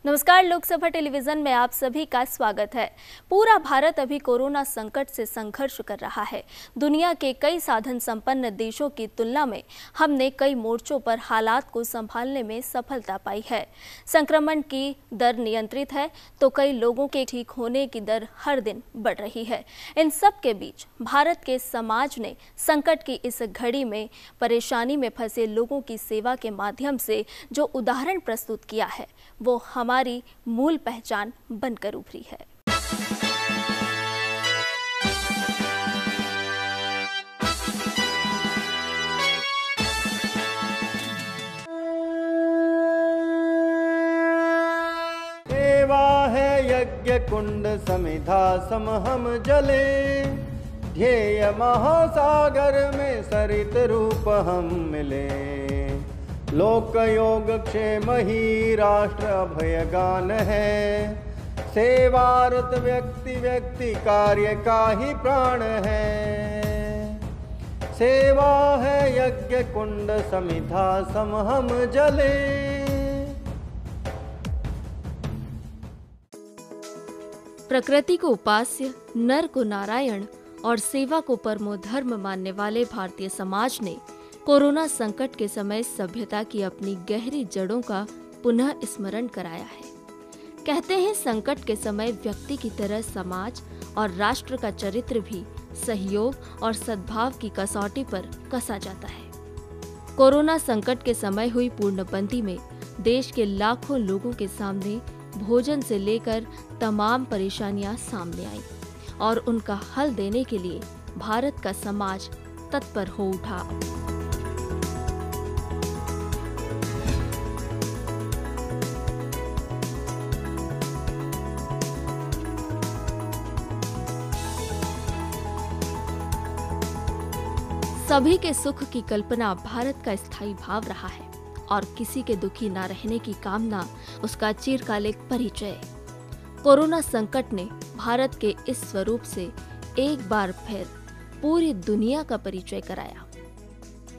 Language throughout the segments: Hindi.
नमस्कार, लोकसभा टेलीविजन में आप सभी का स्वागत है। पूरा भारत अभी कोरोना संकट से संघर्ष कर रहा है। दुनिया के कई साधन संपन्न देशों की तुलना में हमने कई मोर्चों पर हालात को संभालने में सफलता पाई है। संक्रमण की दर नियंत्रित है तो कई लोगों के ठीक होने की दर हर दिन बढ़ रही है। इन सब के बीच भारत के समाज ने संकट की इस घड़ी में परेशानी में फंसे लोगों की सेवा के माध्यम से जो उदाहरण प्रस्तुत किया है वो हमारी मूल पहचान बनकर उभरी है। सेवा है यज्ञ कुंड समिधा समहम जले, ध्येय महासागर में सरित रूप हम मिले। लोक योग क्षेम ही राष्ट्र अभय गान है, सेवारत व्यक्ति व्यक्ति कार्य का ही प्राण है। सेवा है यज्ञ कुंड समिधा समहम जले। प्रकृति को उपास्य, नर को नारायण और सेवा को परमो धर्म मानने वाले भारतीय समाज ने कोरोना संकट के समय सभ्यता की अपनी गहरी जड़ों का पुनः स्मरण कराया है। कहते हैं संकट के समय व्यक्ति की तरह समाज और राष्ट्र का चरित्र भी सहयोग और सद्भाव की कसौटी पर कसा जाता है। कोरोना संकट के समय हुई पूर्णबंदी में देश के लाखों लोगों के सामने भोजन से लेकर तमाम परेशानियां सामने आईं और उनका हल देने के लिए भारत का समाज तत्पर हो उठा। सभी के सुख की कल्पना भारत का स्थायी भाव रहा है और किसी के दुखी न रहने की कामना उसका चिरकालिक परिचय। कोरोना संकट ने भारत के इस स्वरूप से एक बार फिर पूरी दुनिया का परिचय कराया।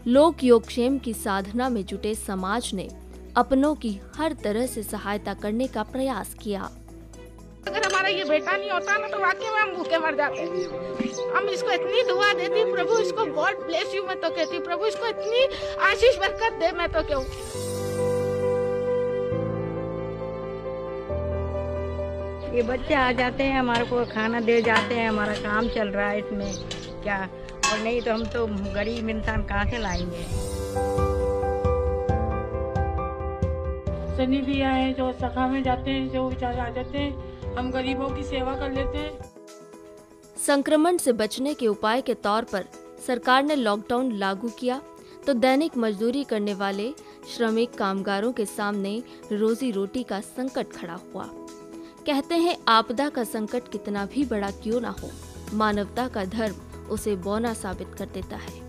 लोक योगक्षेम की साधना में जुटे समाज ने अपनों की हर तरह से सहायता करने का प्रयास किया। अगर हमारा ये बेटा नहीं होता ना तो वाकई में हम भूखे मर जाते। हम इसको इतनी दुआ देती, प्रभु इसको गॉड ब्लेस यू मैं तो कहती, प्रभु इसको इतनी आशीष बरकत दे मैं तो कहूँ। ये बच्चे आ जाते हैं, हमारे को खाना दे जाते हैं, हमारा काम चल रहा है इसमें क्या, और नहीं तो हम तो गरीब इंसान कहाँ से लाएंगे। सनी भी आए जो सखा में जाते हैं, जो बेचारे आ जाते हैं, हम गरीबों की सेवा कर लेते हैं। संक्रमण से बचने के उपाय के तौर पर सरकार ने लॉकडाउन लागू किया तो दैनिक मजदूरी करने वाले श्रमिक कामगारों के सामने रोजी रोटी का संकट खड़ा हुआ। कहते हैं आपदा का संकट कितना भी बड़ा क्यों ना हो, मानवता का धर्म उसे बौना साबित कर देता है।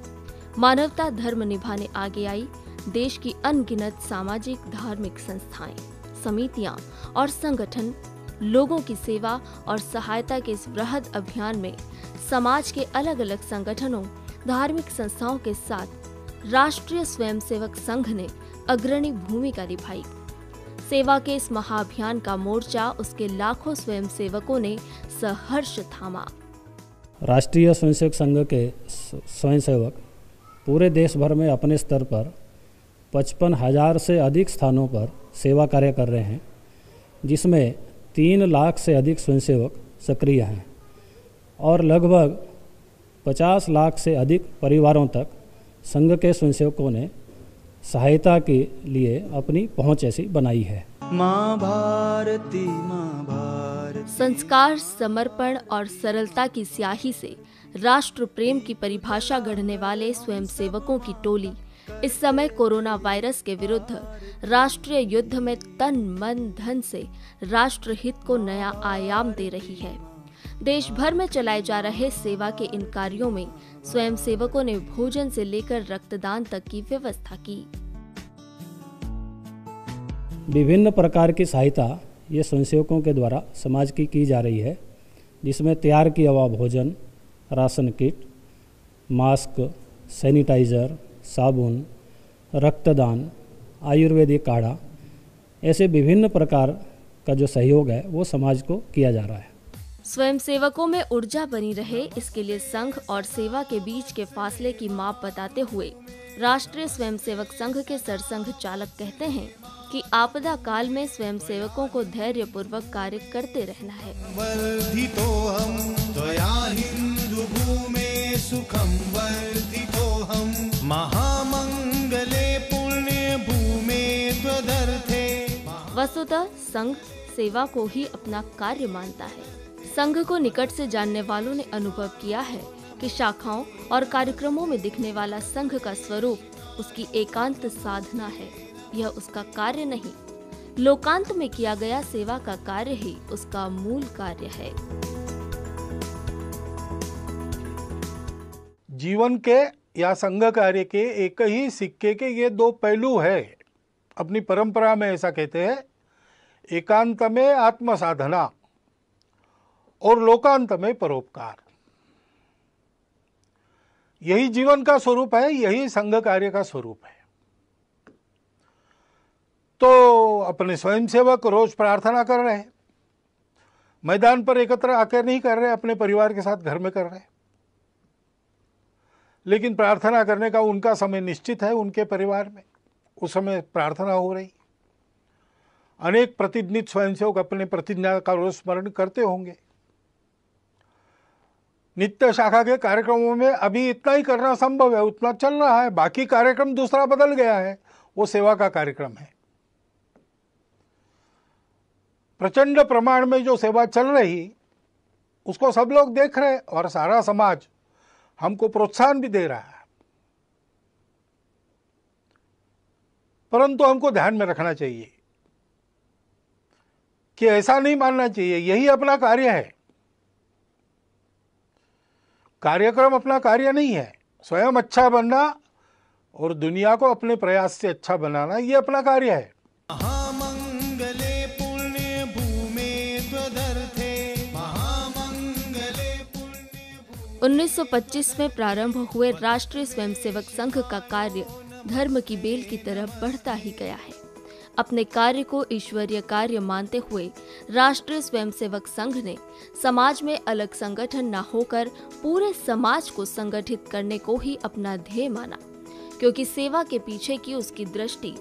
मानवता धर्म निभाने आगे आई देश की अनगिनत सामाजिक धार्मिक संस्थाएं, समितियां और संगठन लोगों की सेवा और सहायता के इस बृहद अभियान में समाज के अलग अलग संगठनों, धार्मिक संस्थाओं के साथ राष्ट्रीय स्वयंसेवक संघ ने अग्रणी भूमिका निभाई। सेवा के इस महाअभियान का मोर्चा उसके लाखों स्वयंसेवकों ने सहर्ष थामा। राष्ट्रीय स्वयंसेवक संघ के स्वयंसेवक पूरे देश भर में अपने स्तर पर 55,000 से अधिक स्थानों पर सेवा कार्य कर रहे हैं, जिसमें 3 लाख से अधिक स्वयंसेवक सक्रिय हैं और लगभग 50 लाख से अधिक परिवारों तक संघ के स्वयंसेवकों ने सहायता के लिए अपनी पहुंच ऐसी बनाई है। माँ भारती माँ भारती। संस्कार, समर्पण और सरलता की स्याही से राष्ट्र प्रेम की परिभाषा गढ़ने वाले स्वयंसेवकों की टोली इस समय कोरोना वायरस के विरुद्ध राष्ट्रीय युद्ध में तन मन धन से राष्ट्र हित को नया आयाम दे रही है। देश भर में चलाए जा रहे सेवा के इन कार्यों में स्वयंसेवकों ने भोजन से लेकर रक्तदान तक की व्यवस्था की। विभिन्न प्रकार की सहायता ये स्वयंसेवकों के द्वारा समाज की जा रही है, जिसमें तैयार किया हुआ भोजन, राशन किट, मास्क, सैनिटाइजर, साबुन, रक्तदान, आयुर्वेदिक काढ़ा, ऐसे विभिन्न प्रकार का जो सहयोग है वो समाज को किया जा रहा है। स्वयंसेवकों में ऊर्जा बनी रहे, इसके लिए संघ और सेवा के बीच के फासले की माप बताते हुए राष्ट्रीय स्वयंसेवक संघ के सरसंघ चालक कहते हैं कि आपदा काल में स्वयंसेवकों को धैर्य पूर्वक कार्य करते रहना है। वर्धितोऽहं त्वया हिन्दु भूमे सुखं वर्धितोऽहं महामंगले पुण्य भूमे त्वदर्थे। वस्तुतः संघ सेवा को ही अपना कार्य मानता है। संघ को निकट से जानने वालों ने अनुभव किया है कि शाखाओं और कार्यक्रमों में दिखने वाला संघ का स्वरूप उसकी एकांत साधना है, यह उसका कार्य नहीं। लोकांत में किया गया सेवा का कार्य ही उसका मूल कार्य है। जीवन के या संघ कार्य के एक ही सिक्के के ये दो पहलू है। अपनी परंपरा में ऐसा कहते हैं, एकांत में आत्म साधना और लोकांत में परोपकार। यही जीवन का स्वरूप है, यही संघ कार्य का स्वरूप है। तो अपने स्वयंसेवक रोज प्रार्थना कर रहे हैं, मैदान पर एकत्र आकर नहीं कर रहे, अपने परिवार के साथ घर में कर रहे हैं, लेकिन प्रार्थना करने का उनका समय निश्चित है उनके परिवार में, उस समय प्रार्थना हो रही। अनेक प्रतिनिधित स्वयंसेवक अपने प्रतिज्ञा का रोज स्मरण करते होंगे। नित्य शाखा के कार्यक्रमों में अभी इतना ही करना संभव है, उतना चल रहा है। बाकी कार्यक्रम दूसरा बदल गया है, वो सेवा का कार्यक्रम है। प्रचंड प्रमाण में जो सेवा चल रही उसको सब लोग देख रहे और सारा समाज हमको प्रोत्साहन भी दे रहा है। परंतु हमको ध्यान में रखना चाहिए कि ऐसा नहीं मानना चाहिए यही अपना कार्य है। कार्यक्रम अपना कार्य नहीं है। स्वयं अच्छा बनना और दुनिया को अपने प्रयास से अच्छा बनाना ये अपना कार्य है। महामंगले पुण्य भूमे त्वदर्थे महामंगले पुण्य। 1925 में प्रारंभ हुए राष्ट्रीय स्वयंसेवक संघ का कार्य धर्म की बेल की तरफ बढ़ता ही गया है। अपने कार्य को ईश्वरीय कार्य मानते हुए राष्ट्रीय स्वयंसेवक संघ ने समाज में अलग संगठन न होकर पूरे समाज को संगठित करने को ही अपना ध्येय माना, क्योंकि सेवा के पीछे की उसकी दृष्टि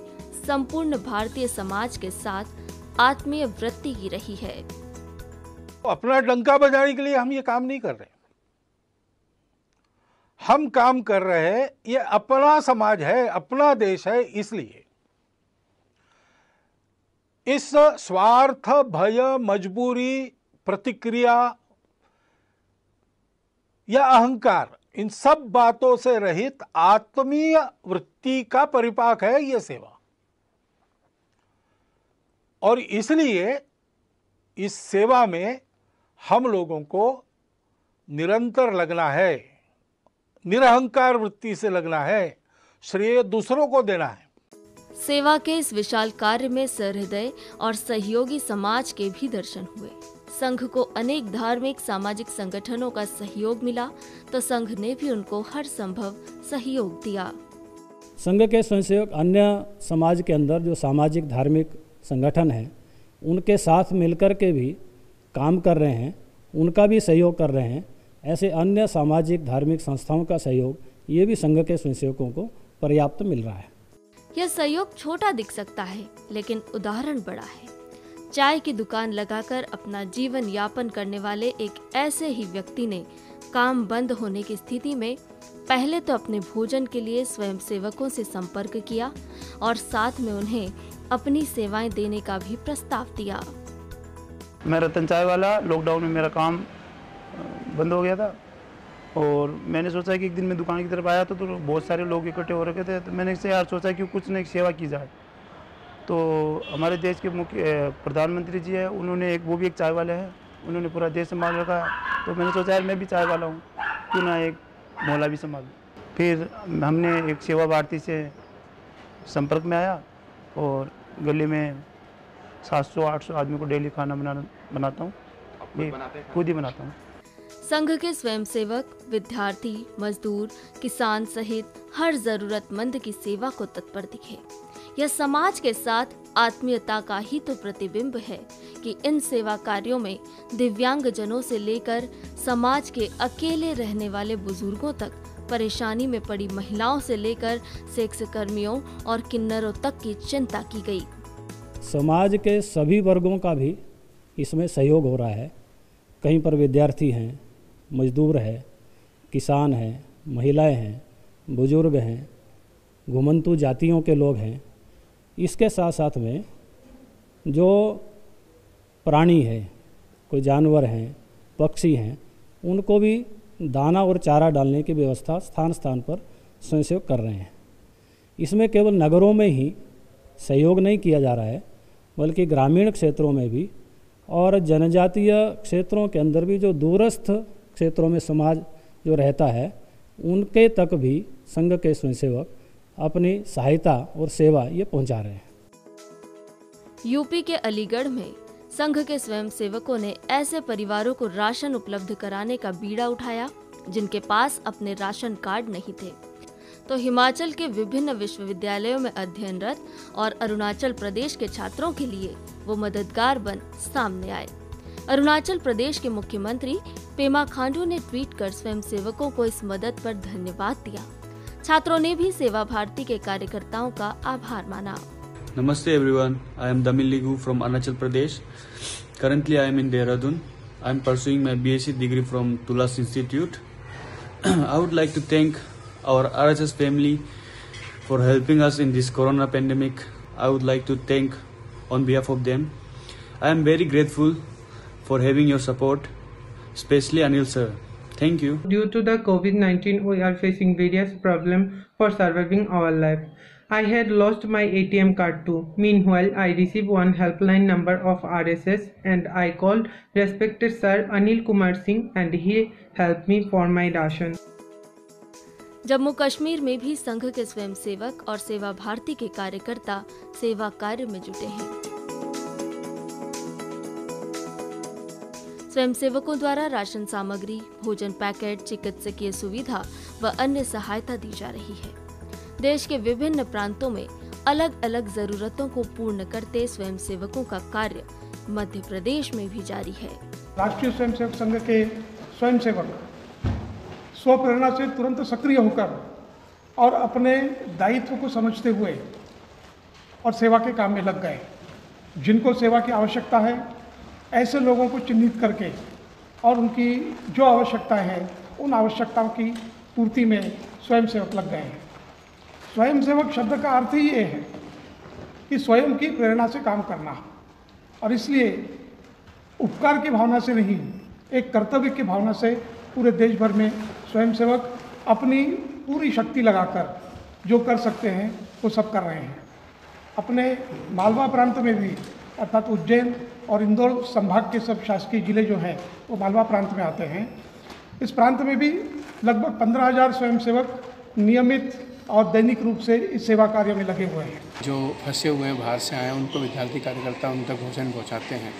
संपूर्ण भारतीय समाज के साथ आत्मीय वृत्ति की रही है। अपना डंका बजाने के लिए हम ये काम नहीं कर रहे। हम काम कर रहे हैं, ये अपना समाज है, अपना देश है, इसलिए इस स्वार्थ, भय, मजबूरी, प्रतिक्रिया या अहंकार, इन सब बातों से रहित आत्मीय वृत्ति का परिपाक है ये सेवा। और इसलिए इस सेवा में हम लोगों को निरंतर लगना है, निरहंकार वृत्ति से लगना है, श्रेय दूसरों को देना है। सेवा के इस विशाल कार्य में सहृदय और सहयोगी समाज के भी दर्शन हुए। संघ को अनेक धार्मिक सामाजिक संगठनों का सहयोग मिला तो संघ ने भी उनको हर संभव सहयोग दिया। संघ के स्वयंसेवक अन्य समाज के अंदर जो सामाजिक धार्मिक संगठन हैं उनके साथ मिलकर के भी काम कर रहे हैं, उनका भी सहयोग कर रहे हैं। ऐसे अन्य सामाजिक धार्मिक संस्थाओं का सहयोग ये भी संघ के स्वयंसेवकों को पर्याप्त मिल रहा है। यह सहयोग छोटा दिख सकता है, लेकिन उदाहरण बड़ा है। चाय की दुकान लगाकर अपना जीवन यापन करने वाले एक ऐसे ही व्यक्ति ने काम बंद होने की स्थिति में पहले तो अपने भोजन के लिए स्वयंसेवकों से संपर्क किया और साथ में उन्हें अपनी सेवाएं देने का भी प्रस्ताव दिया। मैं रतन चाय वाला, लॉकडाउन में मेरा काम बंद हो गया था और मैंने सोचा कि एक दिन मैं दुकान की तरफ आया तो बहुत सारे लोग इकट्ठे हो रखे थे। तो मैंने इससे यार सोचा कि कुछ न सेवा की जाए। तो हमारे देश के मुख्य प्रधानमंत्री जी है, उन्होंने वो भी एक चाय वाले हैं, उन्होंने पूरा देश संभाल रखा है। तो मैंने सोचा यार मैं भी चाय वाला हूँ, क्यों ना एक मोहल्ला भी संभालूँ। फिर हमने एक सेवा भारती से संपर्क में आया और गली में 700-800 आदमी को डेली खाना बनाता हूँ, खुद ही बनाता हूँ। संघ के स्वयंसेवक विद्यार्थी, मजदूर, किसान सहित हर जरूरतमंद की सेवा को तत्पर दिखे। यह समाज के साथ आत्मीयता का ही तो प्रतिबिंब है कि इन सेवा कार्यों में दिव्यांगजनों से लेकर समाज के अकेले रहने वाले बुजुर्गों तक, परेशानी में पड़ी महिलाओं से लेकर सेक्स कर्मियों और किन्नरों तक की चिंता की गई। समाज के सभी वर्गों का भी इसमें सहयोग हो रहा है। कहीं पर विद्यार्थी हैं, मजदूर हैं, किसान हैं, महिलाएं हैं, बुजुर्ग हैं, घुमंतू जातियों के लोग हैं। इसके साथ साथ में जो प्राणी है, कोई जानवर हैं, पक्षी हैं, उनको भी दाना और चारा डालने की व्यवस्था स्थान स्थान पर स्वयंसेवक कर रहे हैं। इसमें केवल नगरों में ही सहयोग नहीं किया जा रहा है, बल्कि ग्रामीण क्षेत्रों में भी और जनजातीय क्षेत्रों के अंदर भी जो दूरस्थ क्षेत्रों में समाज जो रहता है, उनके तक भी संघ के स्वयंसेवक अपनी सहायता और सेवा ये पहुंचा रहे हैं। यूपी के अलीगढ़ में संघ के स्वयंसेवकों ने ऐसे परिवारों को राशन उपलब्ध कराने का बीड़ा उठाया जिनके पास अपने राशन कार्ड नहीं थे। तो हिमाचल के विभिन्न विश्वविद्यालयों में अध्ययनरत और अरुणाचल प्रदेश के छात्रों के लिए वो मददगार बन सामने आए। अरुणाचल प्रदेश के मुख्यमंत्री पेमा खांडू ने ट्वीट कर स्वयंसेवकों को इस मदद पर धन्यवाद दिया। छात्रों ने भी सेवा भारती के कार्यकर्ताओं का आभार माना। Namaste everyone, I am Damil Ligu from Arunachal Pradesh. Currently I am in Dehradun. I am pursuing my BSc degree from Tulas Institute. I would like to thank our RSS family for helping us in this corona pandemic. I would like to thank on behalf of them. I am very grateful for having your support, especially Anil sir. Thank you. Due to the COVID-19, we are facing various problems for surviving our life. I had lost my ATM card too. Meanwhile, I received one helpline number of RSS and I called respected Sir Anil Kumar Singh and he helped me for my ration. Jammu Kashmir में भी संघ के स्वयंसेवक और सेवा भारती के कार्यकर्ता सेवा कार्य में जुटे हैं। स्वयंसेवकों द्वारा राशन सामग्री, भोजन पैकेट, चिकित्सकीय सुविधा व अन्य सहायता दी जा रही है। देश के विभिन्न प्रांतों में अलग अलग जरूरतों को पूर्ण करते स्वयंसेवकों का कार्य मध्य प्रदेश में भी जारी है। राष्ट्रीय स्वयंसेवक संघ के स्वयंसेवक स्वप्रेरणा से तुरंत सक्रिय होकर और अपने दायित्व को समझते हुए और सेवा के काम में लग गए। जिनको सेवा की आवश्यकता है ऐसे लोगों को चिन्हित करके और उनकी जो आवश्यकताएं हैं उन आवश्यकताओं की पूर्ति में स्वयंसेवक लग गए हैं। स्वयंसेवक शब्द का अर्थ ही ये है कि स्वयं की प्रेरणा से काम करना, और इसलिए उपकार की भावना से नहीं, एक कर्तव्य की भावना से पूरे देश भर में स्वयंसेवक अपनी पूरी शक्ति लगाकर जो कर सकते हैं वो सब कर रहे हैं। अपने मालवा प्रांत में भी, अर्थात उज्जैन और इंदौर संभाग के सब शासकीय जिले जो हैं वो मालवा प्रांत में आते हैं। इस प्रांत में भी लगभग 15,000 स्वयंसेवक नियमित और दैनिक रूप से इस सेवा कार्य में लगे हुए हैं। जो फंसे हुए हैं, बाहर से आए हैं, उनको विद्यार्थी कार्यकर्ता उन तक भोजन पहुंचाते हैं।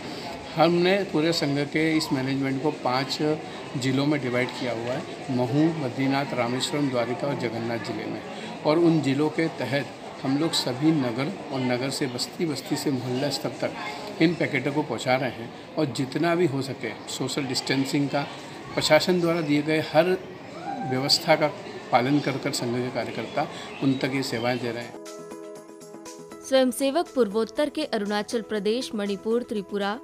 हमने पूरे संघ के इस मैनेजमेंट को 5 जिलों में डिवाइड किया हुआ है, महू, बद्रीनाथ, रामेश्वरम, द्वारिका और जगन्नाथ जिले में। और उन जिलों के तहत हम लोग सभी नगर और नगर से बस्ती, बस्ती से मोहल्ला स्तर तक इन पैकेटों को पहुंचा रहे हैं। और जितना भी हो सके सोशल डिस्टेंसिंग का, प्रशासन द्वारा दिए गए हर व्यवस्था का पालन कर कर संघ के कार्यकर्ता उन तक ये सेवाएं दे रहे हैं। स्वयंसेवक पूर्वोत्तर के अरुणाचल प्रदेश, मणिपुर, त्रिपुरा,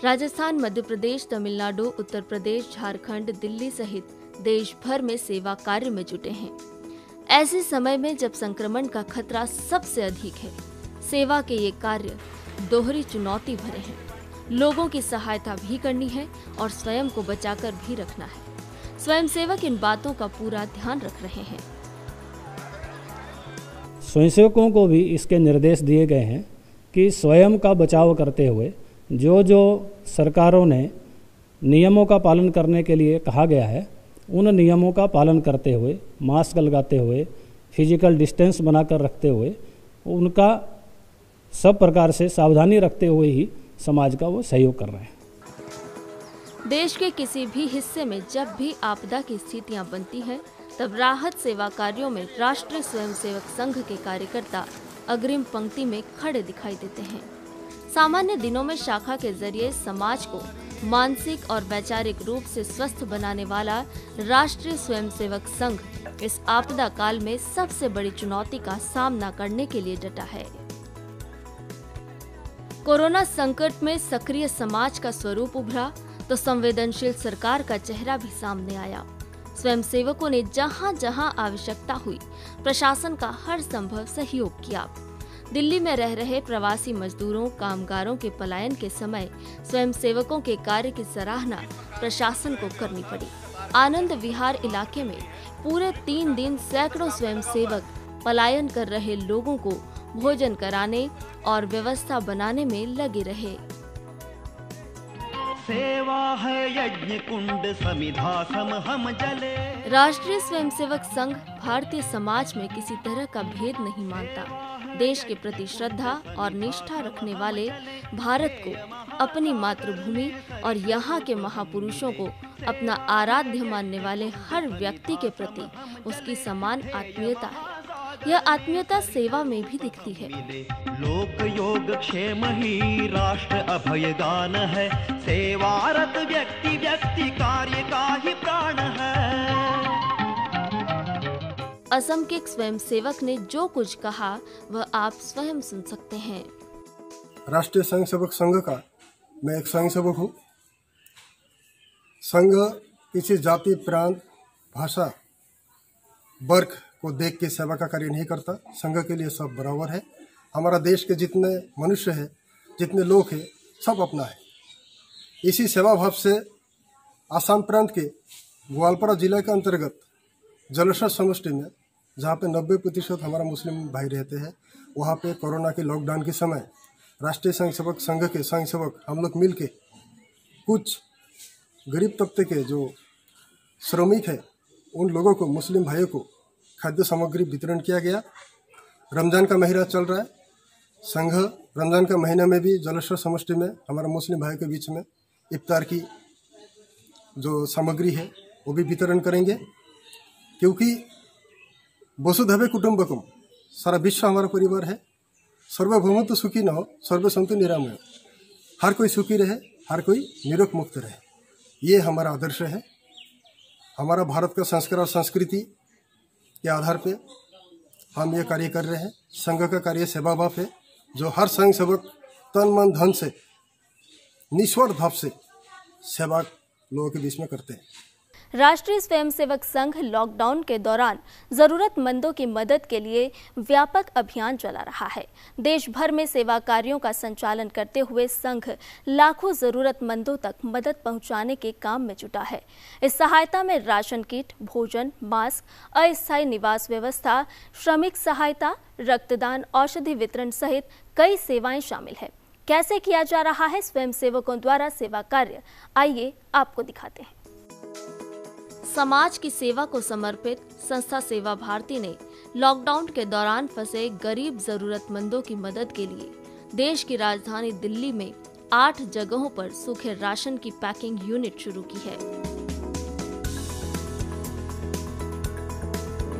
राजस्थान, मध्य प्रदेश, तमिलनाडु, उत्तर प्रदेश, झारखंड, दिल्ली सहित देश भर में सेवा कार्य में जुटे हैं। ऐसे समय में जब संक्रमण का खतरा सबसे अधिक है, सेवा के ये कार्य दोहरी चुनौती भरे हैं। लोगों की सहायता भी करनी है और स्वयं को बचाकर भी रखना है। स्वयंसेवक इन बातों का पूरा ध्यान रख रहे हैं। स्वयंसेवकों को भी इसके निर्देश दिए गए हैं कि स्वयं का बचाव करते हुए जो जो सरकारों ने नियमों का पालन करने के लिए कहा गया है, उन नियमों का पालन करते हुए, मास्क लगाते हुए, फिजिकल डिस्टेंस बनाकर रखते हुए, उनका सब प्रकार से सावधानी रखते हुए ही समाज का वो सहयोग कर रहे हैं। देश के किसी भी हिस्से में जब भी आपदा की स्थितियां बनती हैं, तब राहत सेवा कार्यों में राष्ट्रीय स्वयंसेवक संघ के कार्यकर्ता अग्रिम पंक्ति में खड़े दिखाई देते हैं। सामान्य दिनों में शाखा के जरिए समाज को मानसिक और वैचारिक रूप से स्वस्थ बनाने वाला राष्ट्रीय स्वयंसेवक संघ इस आपदा काल में सबसे बड़ी चुनौती का सामना करने के लिए डटा है। कोरोना संकट में सक्रिय समाज का स्वरूप उभरा तो संवेदनशील सरकार का चेहरा भी सामने आया। स्वयंसेवकों ने जहां जहां आवश्यकता हुई प्रशासन का हर संभव सहयोग किया। दिल्ली में रह रहे प्रवासी मजदूरों कामगारों के पलायन के समय स्वयंसेवकों के कार्य की सराहना प्रशासन को करनी पड़ी। आनंद विहार इलाके में पूरे 3 दिन सैकड़ों स्वयंसेवक पलायन कर रहे लोगों को भोजन कराने और व्यवस्था बनाने में लगे रहे। सेवा है यज्ञ कुंड समिधा सम हम जले। राष्ट्रीय स्वयंसेवक संघ भारतीय समाज में किसी तरह का भेद नहीं मानता। देश के प्रति श्रद्धा और निष्ठा रखने वाले भारत को, अपनी मातृभूमि और यहाँ के महापुरुषों को अपना आराध्य मानने वाले हर व्यक्ति के प्रति उसकी समान आत्मीयता है। यह आत्मीयता सेवा में भी दिखती है। लोक योग क्षेम ही राष्ट्र अभय गान है। सेवारत व्यक्ति व्यक्ति कार्य का ही प्राण है। असम के एक स्वयंसेवक ने जो कुछ कहा वह आप स्वयं सुन सकते हैं। राष्ट्रीय स्वयंसेवक संघ का मैं एक स्वयंसेवक हूँ। संघ किसी जाति प्रांत भाषा वर्ग को देख के सेवा का कार्य नहीं करता। संघ के लिए सब बराबर है। हमारा देश के जितने मनुष्य हैं, जितने लोग हैं, सब अपना है। इसी सेवा भाव से आसाम प्रांत के ग्वालपारा जिला के अंतर्गत जलेश्वर समष्टि में, जहाँ पे 90% हमारा मुस्लिम भाई रहते हैं, वहाँ पे कोरोना के लॉकडाउन के समय राष्ट्रीय स्वयंसेवक संघ के स्वयंसेवक हम लोग मिल के कुछ गरीब तबके के जो श्रमिक है उन लोगों को, मुस्लिम भाइयों को खाद्य सामग्री वितरण किया गया। रमजान का महीना चल रहा है। संघ रमजान का महीना में भी जलेश्वर समष्टि में हमारा मुस्लिम भाइयों के बीच में इफ्तार की जो सामग्री है वो भी वितरण करेंगे, क्योंकि वसुधैव कुटुंबकम, सारा विश्व हमारा परिवार है। सर्वभौमत्व सुखी न हो, सर्व संतु निरामय। हर कोई सुखी रहे, हर कोई निरोग मुक्त रहे, ये हमारा आदर्श है। हमारा भारत का संस्कार और संस्कृति के आधार पे हम ये कार्य कर रहे हैं। संघ का कार्य सेवा भाव है, जो हर संघ सेवक तन मन धन से निस्वार्थ भाव से सेवा लोगों के बीच में करते हैं। राष्ट्रीय स्वयंसेवक संघ लॉकडाउन के दौरान जरूरतमंदों की मदद के लिए व्यापक अभियान चला रहा है। देश भर में सेवा कार्यों का संचालन करते हुए संघ लाखों जरूरतमंदों तक मदद पहुंचाने के काम में जुटा है। इस सहायता में राशन किट, भोजन, मास्क, अस्थायी निवास व्यवस्था, श्रमिक सहायता, रक्तदान, औषधि वितरण सहित कई सेवाएं शामिल है। कैसे किया जा रहा है स्वयंसेवकों द्वारा सेवा कार्य, आइए आपको दिखाते हैं। समाज की सेवा को समर्पित संस्था सेवा भारती ने लॉकडाउन के दौरान फंसे गरीब जरूरतमंदों की मदद के लिए देश की राजधानी दिल्ली में 8 जगहों पर सूखे राशन की पैकिंग यूनिट शुरू की है।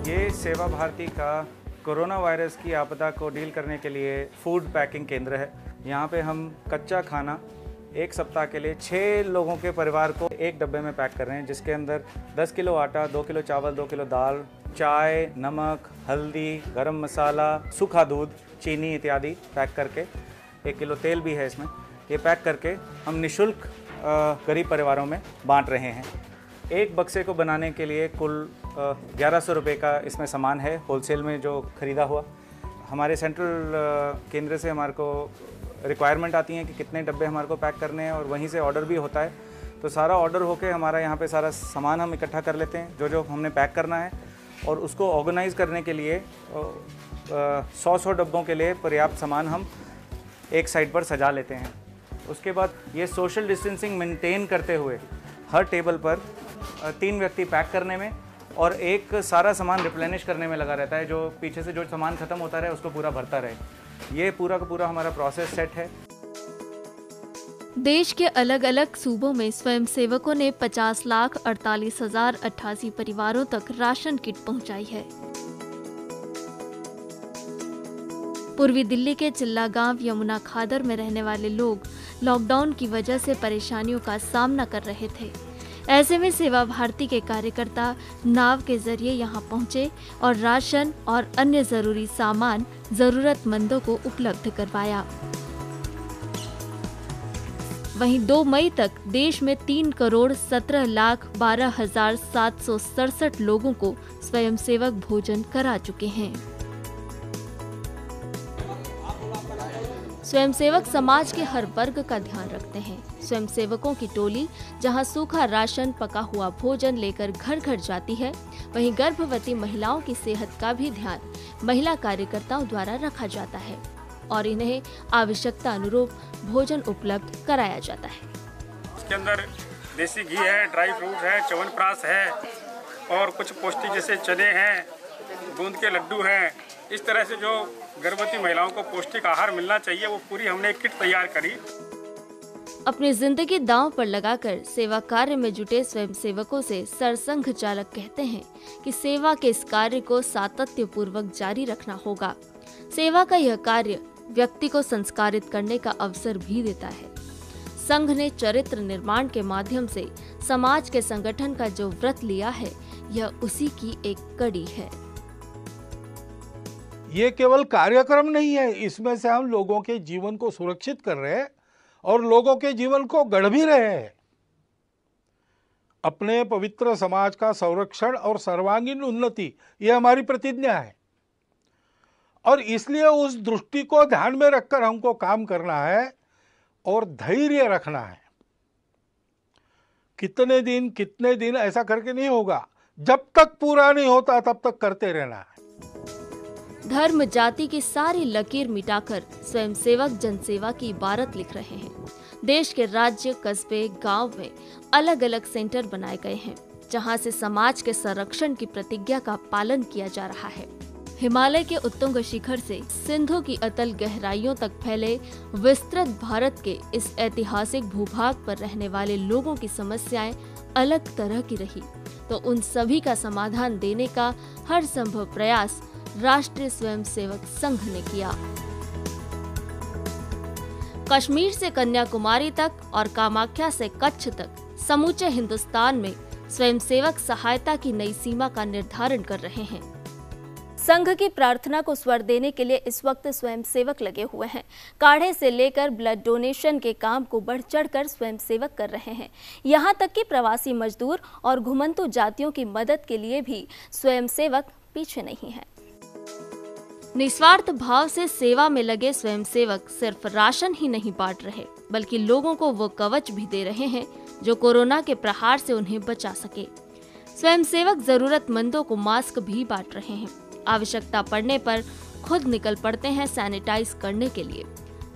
ये सेवा भारती का कोरोना वायरस की आपदा को डील करने के लिए फूड पैकिंग केंद्र है। यहाँ पे हम कच्चा खाना 1 सप्ताह के लिए 6 लोगों के परिवार को एक डब्बे में पैक कर रहे हैं, जिसके अंदर 10 किलो आटा, 2 किलो चावल, 2 किलो दाल, चाय, नमक, हल्दी, गरम मसाला, सूखा दूध, चीनी इत्यादि पैक करके, 1 किलो तेल भी है इसमें। ये पैक करके हम निःशुल्क गरीब परिवारों में बांट रहे हैं। एक बक्से को बनाने के लिए कुल 1100 रुपये का इसमें सामान है, होलसेल में जो ख़रीदा हुआ। हमारे सेंट्रल केंद्र से हमारे को रिक्वायरमेंट आती है कि कितने डब्बे हमारे को पैक करने हैं, और वहीं से ऑर्डर भी होता है। तो सारा ऑर्डर होके हमारा यहाँ पे सारा सामान हम इकट्ठा कर लेते हैं जो हमने पैक करना है, और उसको ऑर्गेनाइज़ करने के लिए 100 डब्बों के लिए पर्याप्त सामान हम एक साइड पर सजा लेते हैं। उसके बाद ये सोशल डिस्टेंसिंग मेंटेन करते हुए हर टेबल पर 3 व्यक्ति पैक करने में और एक सारा सामान रिप्लेनिश करने में लगा रहता है, जो पीछे से जो सामान ख़त्म होता रहे उसको पूरा भरता रहे। ये पूरा का पूरा हमारा प्रोसेस सेट है। देश के अलग अलग सूबों में स्वयंसेवकों ने 50,48,088 परिवारों तक राशन किट पहुंचाई है। पूर्वी दिल्ली के चिल्ला गांव यमुना खादर में रहने वाले लोग लॉकडाउन की वजह से परेशानियों का सामना कर रहे थे। ऐसे में सेवा भारती के कार्यकर्ता नाव के जरिए यहां पहुंचे और राशन और अन्य जरूरी सामान जरूरतमंदों को उपलब्ध करवाया। वहीं 2 मई तक देश में 3,17,12,767 लोगों को स्वयंसेवक भोजन करा चुके हैं। स्वयंसेवक समाज के हर वर्ग का ध्यान रखते हैं। स्वयंसेवकों की टोली जहां सूखा राशन, पका हुआ भोजन लेकर घर घर जाती है, वहीं गर्भवती महिलाओं की सेहत का भी ध्यान महिला कार्यकर्ताओं द्वारा रखा जाता है और इन्हें आवश्यकता अनुरूप भोजन उपलब्ध कराया जाता है। इसके अंदर देसी घी है, ड्राई फ्रूट है, च्यवनप्राश है और कुछ पौष्टिक जैसे चने हैं, दूध के लड्डू हैं। इस तरह से जो गर्भवती महिलाओं को पौष्टिक आहार मिलना चाहिए, वो पूरी हमने एक किट तैयार करी। अपनी जिंदगी दांव पर लगाकर सेवा कार्य में जुटे स्वयंसेवकों से सरसंघ चालक कहते हैं कि सेवा के इस कार्य को सातत्य पूर्वक जारी रखना होगा। सेवा का यह कार्य व्यक्ति को संस्कारित करने का अवसर भी देता है। संघ ने चरित्र निर्माण के माध्यम से समाज के संगठन का जो व्रत लिया है, यह उसी की एक कड़ी है। ये केवल कार्यक्रम नहीं है, इसमें से हम लोगों के जीवन को सुरक्षित कर रहे हैं और लोगों के जीवन को गढ़ भी रहे हैं। अपने पवित्र समाज का संरक्षण और सर्वांगीण उन्नति, ये हमारी प्रतिज्ञा है और इसलिए उस दृष्टि को ध्यान में रखकर हमको काम करना है और धैर्य रखना है। कितने दिन ऐसा करके नहीं होगा, जब तक पूरा नहीं होता तब तक करते रहना है। धर्म जाति की सारी लकीर मिटाकर स्वयंसेवक जनसेवा की इबारत लिख रहे हैं। देश के राज्य, कस्बे, गांव में अलग अलग सेंटर बनाए गए हैं, जहां से समाज के संरक्षण की प्रतिज्ञा का पालन किया जा रहा है। हिमालय के उत्तुंग शिखर से सिंधु की अतल गहराइयों तक फैले विस्तृत भारत के इस ऐतिहासिक भूभाग पर रहने वाले लोगों की समस्याएं अलग तरह की रही, तो उन सभी का समाधान देने का हर संभव प्रयास राष्ट्रीय स्वयंसेवक संघ ने किया। कश्मीर से कन्याकुमारी तक और कामाख्या से कच्छ तक समूचे हिंदुस्तान में स्वयंसेवक सहायता की नई सीमा का निर्धारण कर रहे हैं। संघ की प्रार्थना को स्वर देने के लिए इस वक्त स्वयंसेवक लगे हुए हैं। काढ़े से लेकर ब्लड डोनेशन के काम को बढ़ चढ़कर स्वयंसेवक कर रहे हैं। यहां तक कि प्रवासी मजदूर और घुमंतु जातियों की मदद के लिए भी स्वयंसेवक पीछे नहीं है। निस्वार्थ भाव से सेवा में लगे स्वयंसेवक सिर्फ राशन ही नहीं बांट रहे, बल्कि लोगों को वो कवच भी दे रहे हैं जो कोरोना के प्रहार से उन्हें बचा सके। स्वयंसेवक जरूरतमंदों को मास्क भी बांट रहे हैं। आवश्यकता पड़ने पर खुद निकल पड़ते हैं सैनिटाइज करने के लिए।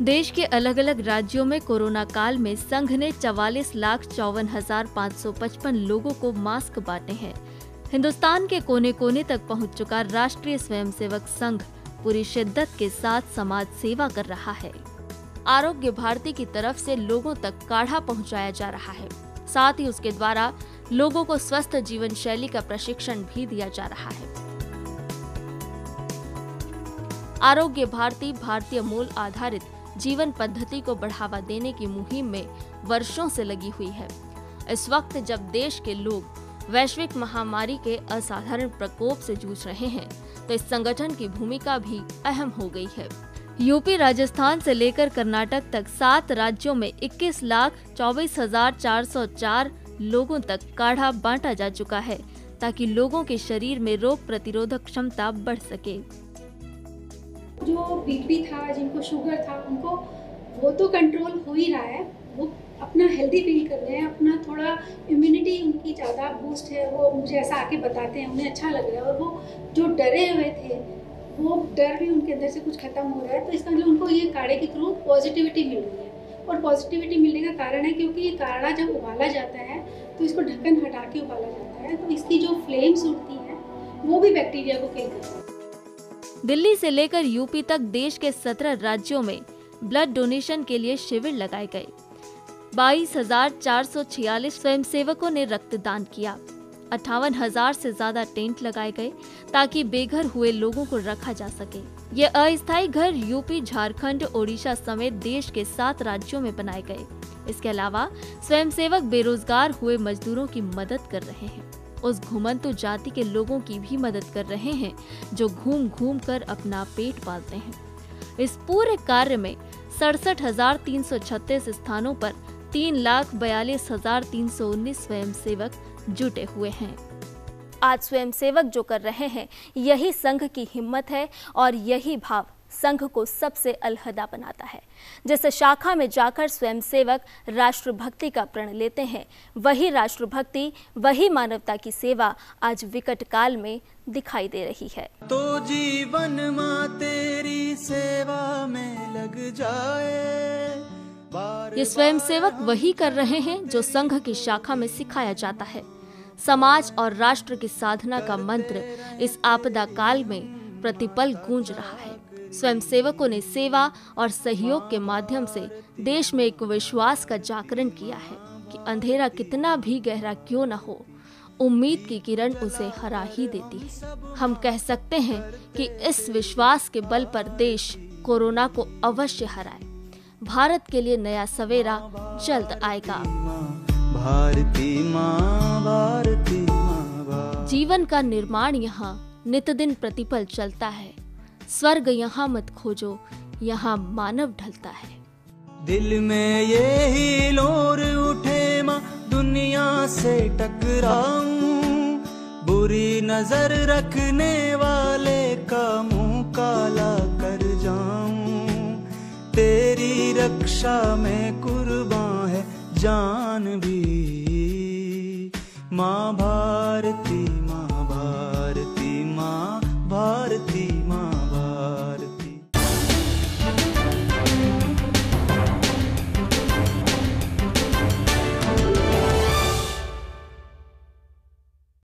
देश के अलग अलग राज्यों में कोरोना काल में संघ ने 44,54,555 लोगों को मास्क बांटे हैं। हिंदुस्तान के कोने कोने तक पहुंच चुका राष्ट्रीय स्वयंसेवक संघ पूरी शिद्दत के साथ समाज सेवा कर रहा है। आरोग्य भारती की तरफ से लोगों तक काढ़ा पहुंचाया जा रहा है। साथ ही उसके द्वारा लोगों को स्वस्थ जीवन शैली का प्रशिक्षण भी दिया जा रहा है। आरोग्य भारती भारतीय मूल आधारित जीवन पद्धति को बढ़ावा देने की मुहिम में वर्षों से लगी हुई है। इस वक्त जब देश के लोग वैश्विक महामारी के असाधारण प्रकोप से जूझ रहे हैं, तो इस संगठन की भूमिका भी अहम हो गई है। यूपी, राजस्थान से लेकर कर्नाटक तक 7 राज्यों में 21,24,404 लोगों तक काढ़ा बांटा जा चुका है, ताकि लोगों के शरीर में रोग प्रतिरोधक क्षमता बढ़ सके। जो बीपी था, जिनको शुगर था, उनको वो तो कंट्रोल हो ही रहा है। वो अपना हेल्दी फील कर रहे हैं, अपना थोड़ा इम्यूनिटी उनकी ज़्यादा बूस्ट है, वो मुझे ऐसा आके बताते हैं, उन्हें अच्छा लग रहा है। और वो जो डरे हुए थे, वो डर भी उनके अंदर से कुछ खत्म हो रहा है। तो इसका मतलब उनको ये काढ़े के थ्रू पॉजिटिविटी मिल रही है। और पॉजिटिविटी मिलने का कारण है क्योंकि ये काढ़ा जब उबाला जाता है तो इसको ढक्कन हटा के उबाला जाता है, तो इसकी जो फ्लेम्स उठती हैं वो भी बैक्टीरिया को किल करती है। दिल्ली से लेकर यूपी तक देश के 17 राज्यों में ब्लड डोनेशन के लिए शिविर लगाए गए। 22,446 स्वयंसेवकों ने रक्तदान किया। 58,000 से ज्यादा टेंट लगाए गए ताकि बेघर हुए लोगों को रखा जा सके। ये अस्थायी घर यूपी, झारखंड, ओडिशा समेत देश के 7 राज्यों में बनाए गए। इसके अलावा स्वयंसेवक बेरोजगार हुए मजदूरों की मदद कर रहे हैं। उस घुमंतु जाति के लोगों की भी मदद कर रहे हैं जो घूम घूम कर अपना पेट पालते हैं। इस पूरे कार्य में 67,336 स्थानों पर 3,42,319 स्वयंसेवक जुटे हुए हैं। आज स्वयंसेवक जो कर रहे हैं यही संघ की हिम्मत है और यही भाव संघ को सबसे अलहदा बनाता है। जिस शाखा में जाकर स्वयंसेवक राष्ट्रभक्ति का प्रण लेते हैं, वही राष्ट्रभक्ति, वही मानवता की सेवा आज विकट काल में दिखाई दे रही है। तो जीवन मां तेरी सेवा में लग जाए। ये स्वयंसेवक वही कर रहे हैं जो संघ की शाखा में सिखाया जाता है। समाज और राष्ट्र की साधना का मंत्र इस आपदा काल में प्रतिपल गूंज रहा है। स्वयंसेवकों ने सेवा और सहयोग के माध्यम से देश में एक विश्वास का जागरण किया है कि अंधेरा कितना भी गहरा क्यों न हो, उम्मीद की किरण उसे हरा ही देती है। हम कह सकते हैं कि इस विश्वास के बल पर देश कोरोना को अवश्य हराए। भारत के लिए नया सवेरा जल्द आएगा। भारती माँ, भारती माँ। जीवन का निर्माण यहाँ नित दिन प्रतिपल चलता है। स्वर्ग यहाँ मत खोजो, यहाँ मानव ढलता है। दिल में ये ही लोर उठे माँ, दुनिया से टकराऊं, बुरी नजर रखने वाले का मुंह काला कर जाऊं। तेरी रक्षा में कुर्बान है जान भी माँ भारती।